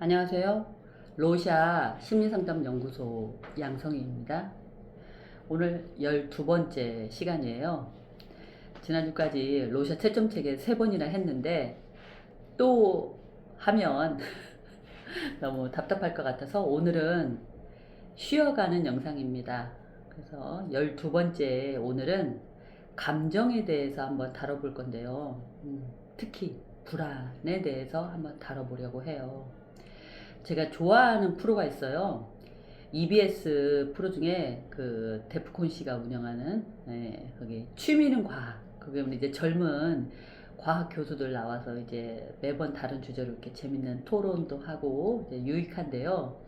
안녕하세요. 로샤 심리상담연구소 양성희입니다. 오늘 12번째 시간이에요. 지난주까지 로샤 채점책에 3번이나 했는데 또 하면 너무 답답할 것 같아서 오늘은 쉬어가는 영상입니다. 그래서 12번째 오늘은 감정에 대해서 한번 다뤄볼 건데요. 특히 불안에 대해서 한번 다뤄보려고 해요. 제가 좋아하는 프로가 있어요. EBS 프로 중에 그 데프콘 씨가 운영하는 거기 취미는 과학. 그게 이제 젊은 과학 교수들 나와서 이제 매번 다른 주제로 이렇게 재밌는 토론도 하고 이제 유익한데요.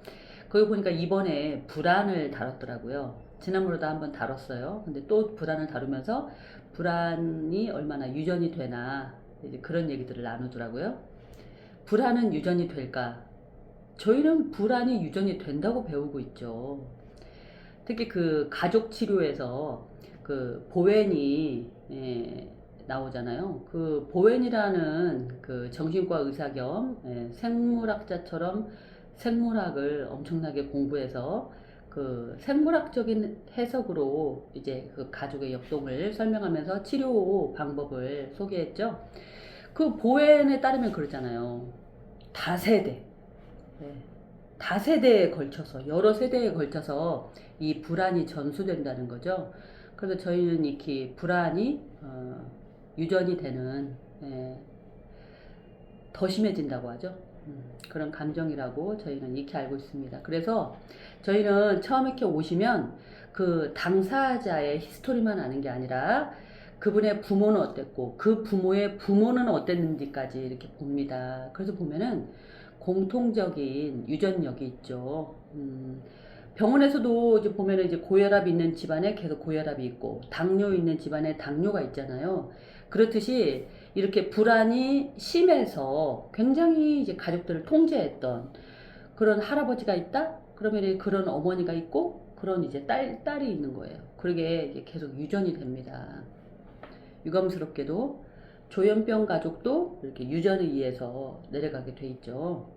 거기 보니까 이번에 불안을 다뤘더라고요. 지난번에도 한번 다뤘어요. 근데 또 불안을 다루면서 불안이 얼마나 유전이 되나 이제 그런 얘기들을 나누더라고요. 불안은 유전이 될까? 저희는 불안이 유전이 된다고 배우고 있죠. 특히 그 가족 치료에서 그 보웬이 나오잖아요. 그 보웬이라는 그 정신과 의사 겸 생물학자처럼 생물학을 엄청나게 공부해서 그 생물학적인 해석으로 이제 그 가족의 역동을 설명하면서 치료 방법을 소개했죠. 그 보웬에 따르면 그러잖아요. 다세대. 네. 다세대에 걸쳐서 여러 세대에 걸쳐서 이 불안이 전수된다는 거죠. 그래서 저희는 이렇게 불안이 유전이 되는 더 심해진다고 하죠. 그런 감정이라고 저희는 이렇게 알고 있습니다. 그래서 저희는 처음 이렇게 오시면 그 당사자의 히스토리만 아는 게 아니라 그분의 부모는 어땠고 그 부모의 부모는 어땠는지까지 이렇게 봅니다. 그래서 보면은 공통적인 유전력이 있죠. 병원에서도 이제 보면은 이제 고혈압 있는 집안에 계속 고혈압이 있고 당뇨 있는 집안에 당뇨가 있잖아요. 그렇듯이 이렇게 불안이 심해서 굉장히 이제 가족들을 통제했던 그런 할아버지가 있다? 그러면 그런 어머니가 있고 그런 이제 딸이 있는 거예요. 그러게 이제 계속 유전이 됩니다. 유감스럽게도 조현병 가족도 이렇게 유전에 의해서 내려가게 돼 있죠.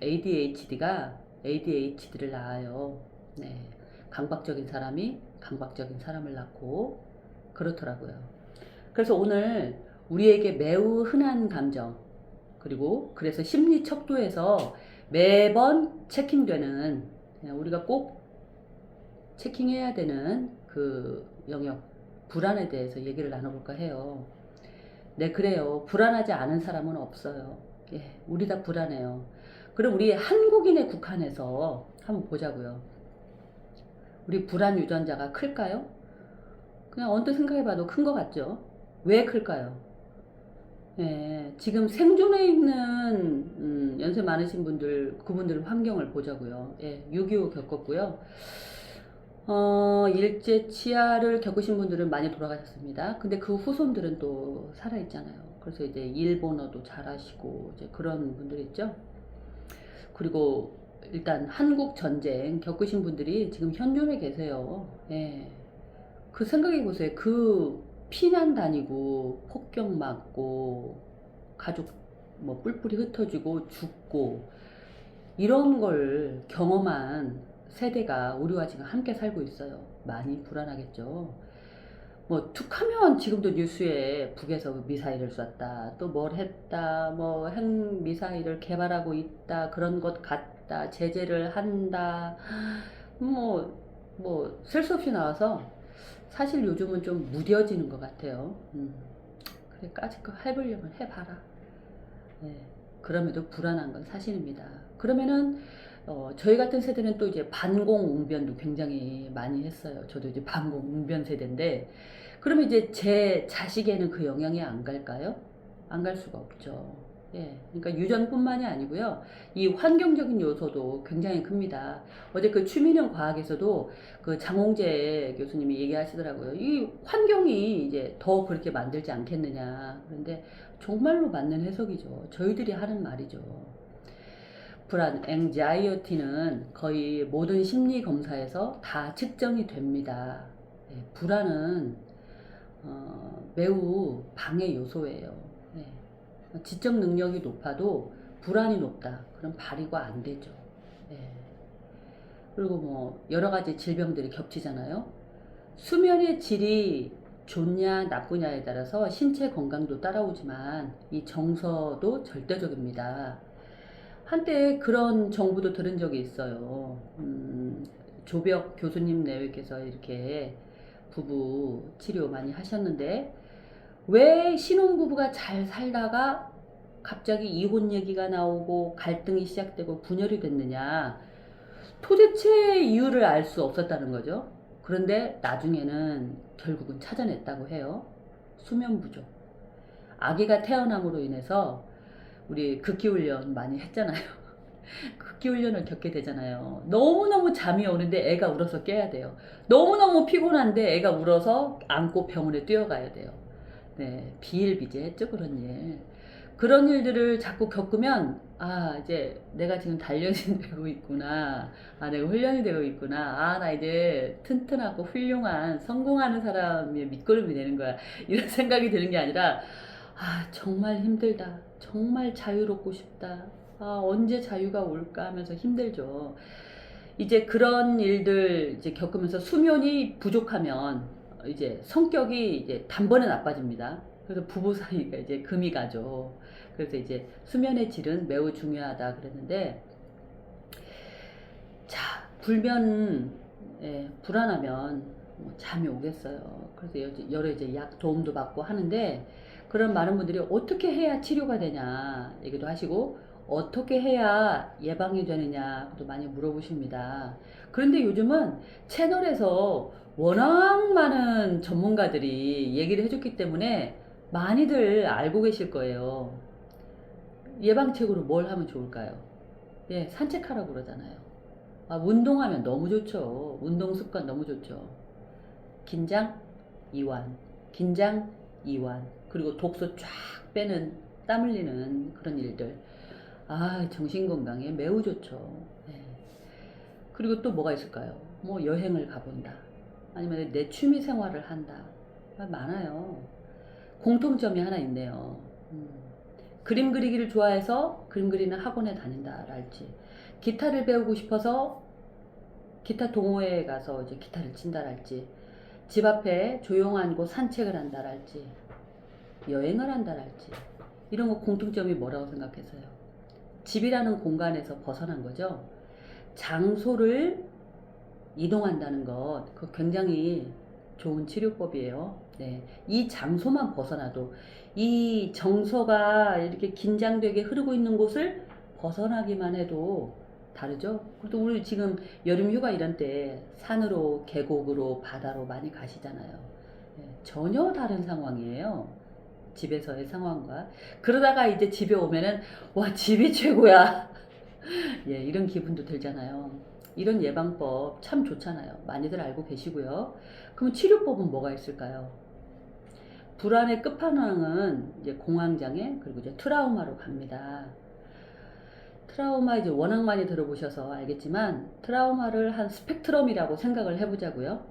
ADHD를 낳아요. 네. 강박적인 사람이 강박적인 사람을 낳고 그렇더라고요. 그래서 오늘 우리에게 매우 흔한 감정, 그리고 그래서 심리 척도에서 매번 체킹되는, 우리가 꼭 체킹해야 되는 그 영역, 불안에 대해서 얘기를 나눠볼까 해요. 네, 그래요. 불안하지 않은 사람은 없어요. 예, 우리 다 불안해요. 그럼 우리 한국인에 국한해서 한번 보자고요. 우리 불안 유전자가 클까요? 그냥 언뜻 생각해봐도 큰 것 같죠? 왜 클까요? 예, 지금 생존해 있는 연세 많으신 분들, 그분들 환경을 보자고요. 예, 6.25 겪었고요. 일제 치하를 겪으신 분들은 많이 돌아가셨습니다. 근데 그 후손들은 또 살아있잖아요. 그래서 이제 일본어도 잘하시고 이제 그런 분들 있죠. 그리고 일단 한국 전쟁 겪으신 분들이 지금 현존에 계세요. 예. 그 생각해 보세요. 그 피난 다니고 폭격 맞고 가족 뭐 뿔뿔이 흩어지고 죽고 이런 걸 경험한 세대가 우리와 지금 함께 살고 있어요. 많이 불안하겠죠. 뭐 툭하면 지금도 뉴스에 북에서 미사일을 쐈다, 또 뭘 했다, 뭐 핵미사일을 개발하고 있다, 그런 것 같다, 제재를 한다, 셀 수 없이 나와서 사실 요즘은 좀 무뎌지는 것 같아요. 그래, 까짓 거 해보려면 해봐라. 네. 그럼에도 불안한 건 사실입니다. 그러면은 저희 같은 세대는 또 이제 반공웅변도 굉장히 많이 했어요. 저도 이제 반공웅변 세대인데, 그러면 이제 제 자식에는 그 영향이 안 갈까요? 안 갈 수가 없죠. 예. 그러니까 유전뿐만이 아니고요. 이 환경적인 요소도 굉장히 큽니다. 어제 그 추미경 과학에서도 그 장홍재 교수님이 얘기하시더라고요. 이 환경이 이제 더 그렇게 만들지 않겠느냐. 그런데 정말로 맞는 해석이죠. 저희들이 하는 말이죠. 불안, anxiety는 거의 모든 심리 검사에서 다 측정이 됩니다. 네, 불안은 매우 방해 요소예요. 네. 지적 능력이 높아도 불안이 높다. 그럼 발휘가 안 되죠. 예. 그리고 뭐 여러 가지 질병들이 겹치잖아요. 수면의 질이 좋냐 나쁘냐에 따라서 신체 건강도 따라오지만 이 정서도 절대적입니다. 한때 그런 정보도 들은 적이 있어요. 조벽 교수님 내외께서 이렇게 부부 치료 많이 하셨는데 왜 신혼부부가 잘 살다가 갑자기 이혼 얘기가 나오고 갈등이 시작되고 분열이 됐느냐. 도대체 이유를 알 수 없었다는 거죠. 그런데 나중에는 결국은 찾아냈다고 해요. 수면 부족. 아기가 태어남으로 인해서 우리 극기훈련 많이 했잖아요. 극기훈련을 겪게 되잖아요. 너무너무 잠이 오는데 애가 울어서 깨야 돼요. 너무너무 피곤한데 애가 울어서 안고 병원에 뛰어가야 돼요. 네, 비일비재했죠, 그런 일. 그런 일들을 자꾸 겪으면, 아, 이제 내가 지금 단련이 되고 있구나. 아, 내가 훈련이 되고 있구나. 아, 나 이제 튼튼하고 훌륭한, 성공하는 사람의 밑거름이 되는 거야. 이런 생각이 드는 게 아니라, 아, 정말 힘들다. 정말 자유롭고 싶다. 아, 언제 자유가 올까 하면서 힘들죠. 이제 그런 일들 이제 겪으면서 수면이 부족하면 이제 성격이 이제 단번에 나빠집니다. 그래서 부부 사이가 이제 금이 가죠. 그래서 이제 수면의 질은 매우 중요하다 그랬는데, 자, 불안하면 뭐 잠이 오겠어요. 그래서 여러 이제 약 도움도 받고 하는데, 그런 많은 분들이 어떻게 해야 치료가 되냐 얘기도 하시고, 어떻게 해야 예방이 되느냐도 많이 물어보십니다. 그런데 요즘은 채널에서 워낙 많은 전문가들이 얘기를 해줬기 때문에 많이들 알고 계실 거예요. 예방책으로 뭘 하면 좋을까요? 예, 산책하라고 그러잖아요. 아, 운동하면 너무 좋죠. 운동 습관 너무 좋죠. 긴장, 이완. 긴장, 이완. 그리고 독소 쫙 빼는, 땀 흘리는 그런 일들. 아, 정신 건강에 매우 좋죠. 네. 그리고 또 뭐가 있을까요? 뭐 여행을 가본다. 아니면 내 취미 생활을 한다. 아, 많아요. 공통점이 하나 있네요. 그림 그리기를 좋아해서 그림 그리는 학원에 다닌다랄지, 기타를 배우고 싶어서 기타 동호회에 가서 이제 기타를 친다랄지, 집 앞에 조용한 곳 산책을 한다랄지, 여행을 한다랄지, 이런 거 공통점이 뭐라고 생각해서요? 집이라는 공간에서 벗어난 거죠. 장소를 이동한다는 것, 그 굉장히 좋은 치료법이에요. 네. 이 장소만 벗어나도 이 정서가 이렇게 긴장되게 흐르고 있는 곳을 벗어나기만 해도 다르죠. 그래도 우리 지금 여름 휴가 이런 때 산으로, 계곡으로, 바다로 많이 가시잖아요. 네. 전혀 다른 상황이에요. 집에서의 상황과. 그러다가 이제 집에 오면은, 와, 집이 최고야. 예, 이런 기분도 들잖아요. 이런 예방법 참 좋잖아요. 많이들 알고 계시고요. 그럼 치료법은 뭐가 있을까요? 불안의 끝판왕은 이제 공황장애, 그리고 이제 트라우마로 갑니다. 트라우마 이제 워낙 많이 들어보셔서 알겠지만, 트라우마를 한 스펙트럼이라고 생각을 해보자고요.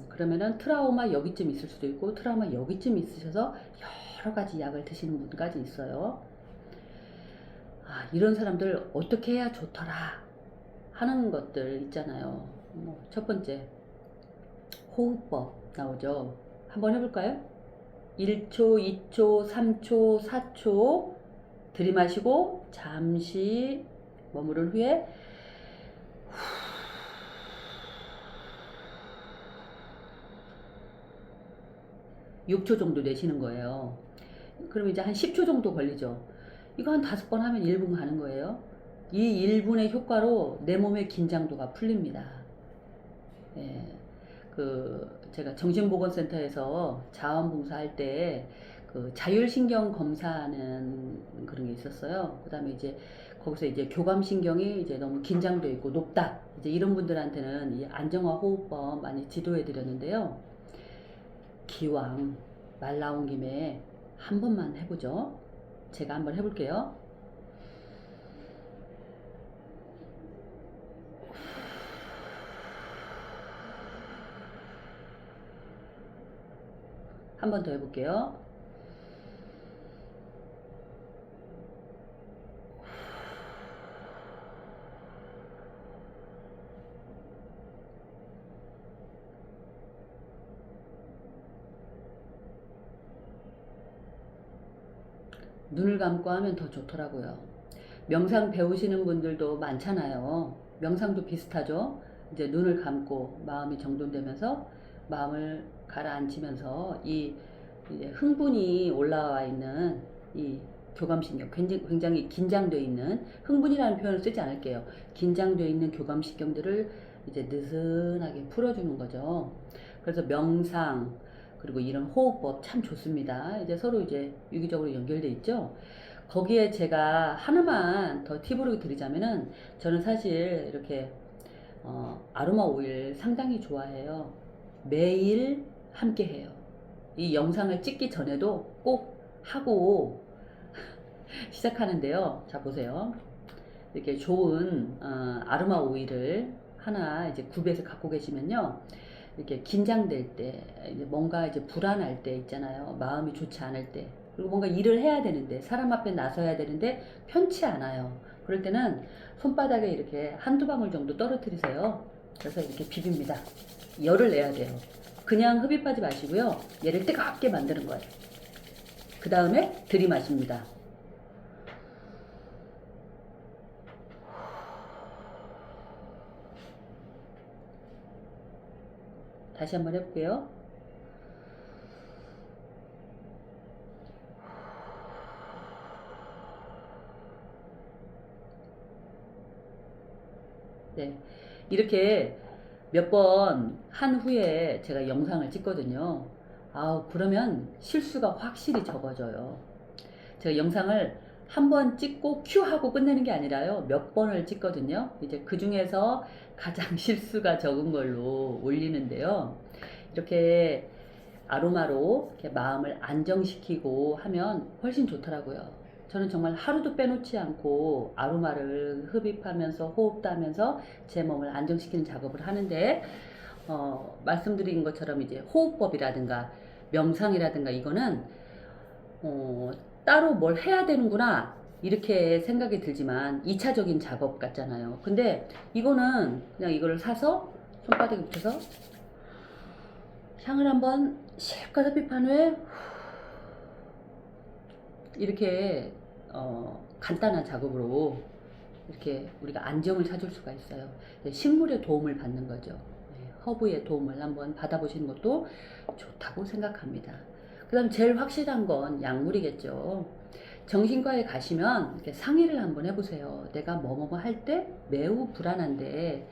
그러면은 트라우마 여기쯤 있을 수도 있고, 트라우마 여기쯤 있으셔서 여러 가지 약을 드시는 분까지 있어요. 아, 이런 사람들 어떻게 해야 좋더라 하는 것들 있잖아요. 첫 번째, 호흡법 나오죠. 한번 해볼까요? 1초, 2초, 3초, 4초 들이마시고 잠시 머무른 후에 6초 정도 내쉬는 거예요. 그럼 이제 한 10초 정도 걸리죠. 이거 한 5번 하면 1분 가는 거예요. 이 1분의 효과로 내 몸의 긴장도가 풀립니다. 예, 제가 정신보건센터에서 자원봉사할 때 그 자율신경 검사하는 그런 게 있었어요. 그 다음에 이제 거기서 이제 교감신경이 이제 너무 긴장되어 있고 높다. 이제 이런 분들한테는 이 안정화 호흡법 많이 지도해 드렸는데요. 기왕 말 나온 김에 한 번만 해보죠. 제가 한번 해볼게요. 한 번 더 해볼게요. 눈을 감고 하면 더 좋더라고요. 명상 배우시는 분들도 많잖아요. 명상도 비슷하죠. 이제 눈을 감고 마음이 정돈되면서 마음을 가라앉히면서 이 이제 흥분이 올라와 있는 이 교감신경, 굉장히 긴장되어 있는, 흥분이라는 표현을 쓰지 않을게요. 긴장되어 있는 교감신경들을 이제 느슨하게 풀어주는 거죠. 그래서 명상, 그리고 이런 호흡법 참 좋습니다. 이제 서로 이제 유기적으로 연결돼 있죠. 거기에 제가 하나만 더 팁으로 드리자면은, 저는 사실 이렇게 아로마 오일 상당히 좋아해요. 매일 함께 해요. 이 영상을 찍기 전에도 꼭 하고 시작하는데요. 자, 보세요. 이렇게 좋은 아로마 오일을 하나 이제 구비해서 갖고 계시면요. 이렇게 긴장될 때, 이제 뭔가 이제 불안할 때 있잖아요. 마음이 좋지 않을 때. 그리고 뭔가 일을 해야 되는데, 사람 앞에 나서야 되는데 편치 않아요. 그럴 때는 손바닥에 이렇게 한두 방울 정도 떨어뜨리세요. 그래서 이렇게 비빕니다. 열을 내야 돼요. 그냥 흡입하지 마시고요. 얘를 뜨겁게 만드는 거예요. 그 다음에 들이마십니다. 다시 한번 해볼게요. 네. 이렇게 몇 번 한 후에 제가 영상을 찍거든요. 그러면 실수가 확실히 적어져요. 제가 영상을 한 번 찍고 큐 하고 끝내는 게 아니라요. 몇 번을 찍거든요. 이제 그 중에서 가장 실수가 적은 걸로 올리는데요. 이렇게 아로마로 이렇게 마음을 안정시키고 하면 훨씬 좋더라고요. 저는 정말 하루도 빼놓지 않고 아로마를 흡입하면서 호흡도 하면서 제 몸을 안정시키는 작업을 하는데, 말씀드린 것처럼 이제 호흡법이라든가 명상이라든가 이거는 따로 뭘 해야 되는구나 이렇게 생각이 들지만 2차적인 작업 같잖아요. 근데 이거는 그냥 이거를 사서 손바닥에 붙여서 향을 한번 실컷 흡입한 후에 이렇게 간단한 작업으로 이렇게 우리가 안정을 찾을 수가 있어요. 식물의 도움을 받는 거죠. 허브의 도움을 한번 받아보시는 것도 좋다고 생각합니다. 그 다음 제일 확실한 건 약물이겠죠. 정신과에 가시면 이렇게 상의를 한번 해보세요. 내가 뭐뭐 할 때 매우 불안한데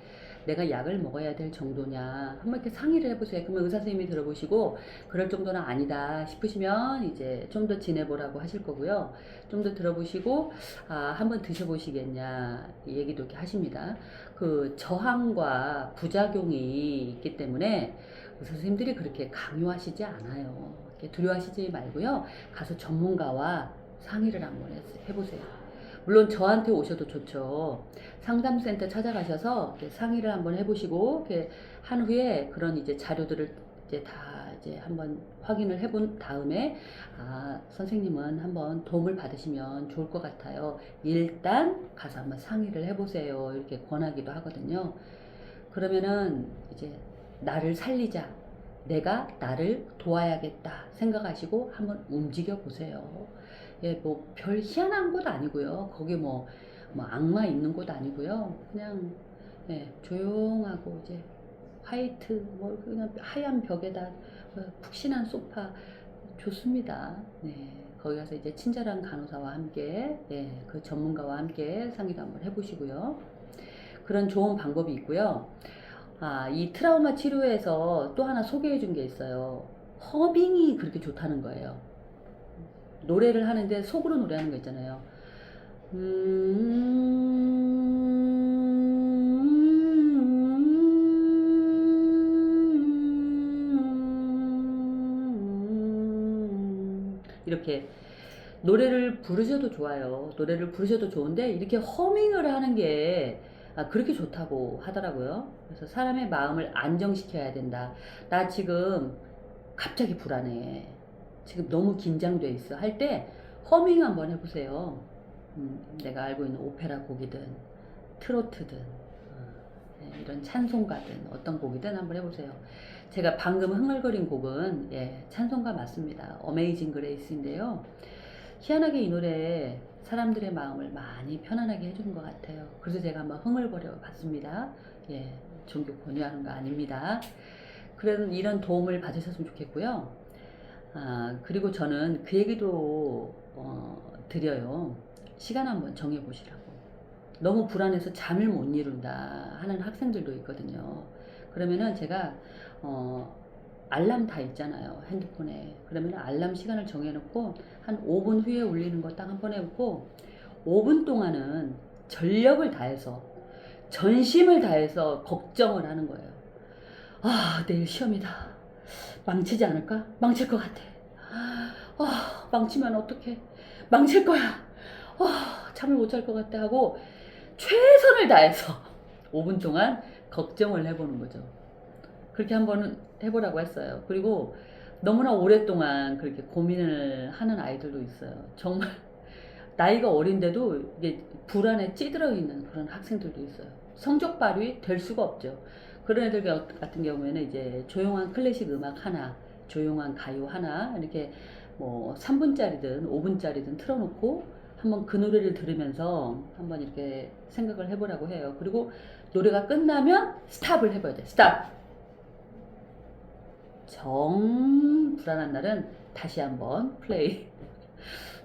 내가 약을 먹어야 될 정도냐 한번 이렇게 상의를 해보세요. 그러면 의사 선생님이 들어보시고 그럴 정도는 아니다 싶으시면 이제 좀 더 지내보라고 하실 거고요. 좀 더 들어보시고 한번 드셔보시겠냐 얘기도 이렇게 하십니다. 그 저항과 부작용이 있기 때문에 의사 선생님들이 그렇게 강요하시지 않아요. 이렇게 두려워하시지 말고요. 가서 전문가와 상의를 한번 해보세요. 물론 저한테 오셔도 좋죠. 상담센터 찾아가셔서 이렇게 상의를 한번 해보시고 이렇게 한 후에 그런 이제 자료들을 이제 다 이제 한번 확인을 해본 다음에 선생님은 한번 도움을 받으시면 좋을 것 같아요. 일단 가서 한번 상의를 해보세요. 이렇게 권하기도 하거든요. 그러면은 이제 나를 살리자. 내가 나를 도와야겠다 생각하시고 한번 움직여 보세요. 예, 뭐 별 희한한 곳 아니고요. 거기 뭐 악마 있는 곳 아니고요. 그냥 조용하고 이제 화이트 뭐 그냥 하얀 벽에다 푹신한 소파 좋습니다. 네, 거기 가서 이제 친절한 간호사와 함께 그 전문가와 함께 상의도 한번 해보시고요. 그런 좋은 방법이 있고요. 이 트라우마 치료에서 또 하나 소개해 준 게 있어요. 허밍이 그렇게 좋다는 거예요. 노래를 하는데 속으로 노래하는 거 있잖아요. 이렇게 노래를 부르셔도 좋아요. 노래를 부르셔도 좋은데 이렇게 허밍을 하는 게 그렇게 좋다고 하더라고요. 그래서 사람의 마음을 안정시켜야 된다. 나 지금 갑자기 불안해. 지금 너무 긴장돼 있어. 할 때 허밍 한번 해보세요. 내가 알고 있는 오페라 곡이든 트로트든 이런 찬송가든 어떤 곡이든 한번 해보세요. 제가 방금 흥얼거린 곡은 찬송가 맞습니다. 어메이징 그레이스인데요. 희한하게 이 노래 사람들의 마음을 많이 편안하게 해주는 것 같아요. 그래서 제가 한번 흥얼거려 봤습니다. 예, 종교 권유하는 거 아닙니다. 그래서 이런 도움을 받으셨으면 좋겠고요. 그리고 저는 그 얘기도 드려요. 시간 한번 정해보시라고. 너무 불안해서 잠을 못 이룬다 하는 학생들도 있거든요. 그러면은 제가 알람 다 있잖아요, 핸드폰에. 그러면 알람 시간을 정해놓고 한 5분 후에 울리는 거 딱 한 번 해보고 5분 동안은 전력을 다해서 전심을 다해서 걱정을 하는 거예요. 내일 시험이다. 망치지 않을까? 망칠 것 같아. 망치면 어떡해? 망칠 거야. 잠을 못 잘 것 같아 하고 최선을 다해서 5분 동안 걱정을 해보는 거죠. 그렇게 한번 해보라고 했어요. 그리고 너무나 오랫동안 그렇게 고민을 하는 아이들도 있어요. 정말 나이가 어린데도 이게 불안에 찌들어 있는 그런 학생들도 있어요. 성적 발휘 될 수가 없죠. 그런 애들 같은 경우에는 이제 조용한 클래식 음악 하나, 조용한 가요 하나, 이렇게 뭐 3분짜리든 5분짜리든 틀어놓고 한번 그 노래를 들으면서 한번 이렇게 생각을 해보라고 해요. 그리고 노래가 끝나면 스탑을 해봐야 돼. 스탑! 정 불안한 날은 다시 한번 플레이.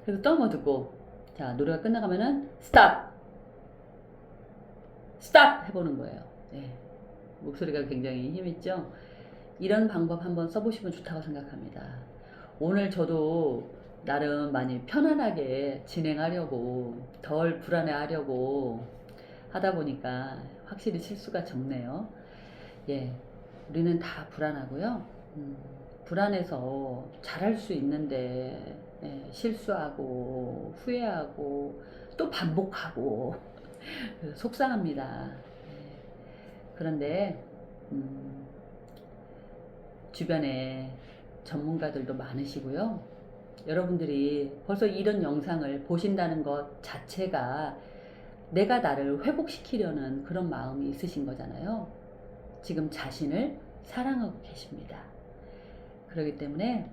그래서 떠먹어두고, 자, 노래가 끝나가면은 스탑! 스탑! 해보는 거예요. 네. 목소리가 굉장히 힘있죠? 이런 방법 한번 써보시면 좋다고 생각합니다. 오늘 저도 나름 많이 편안하게 진행하려고, 덜 불안해하려고 하다 보니까 확실히 실수가 적네요. 예, 우리는 다 불안하고요. 불안해서 잘할 수 있는데 실수하고 후회하고 또 반복하고 속상합니다. 그런데 주변에 전문가들도 많으시고요. 여러분들이 벌써 이런 영상을 보신다는 것 자체가 내가 나를 회복시키려는 그런 마음이 있으신 거잖아요. 지금 자신을 사랑하고 계십니다. 그렇기 때문에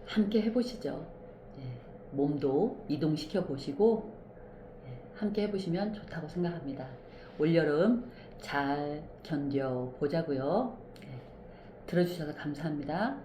함께 해보시죠. 몸도 이동시켜 보시고 함께 해보시면 좋다고 생각합니다. 올여름 잘 견뎌 보자고요. 들어주셔서 감사합니다.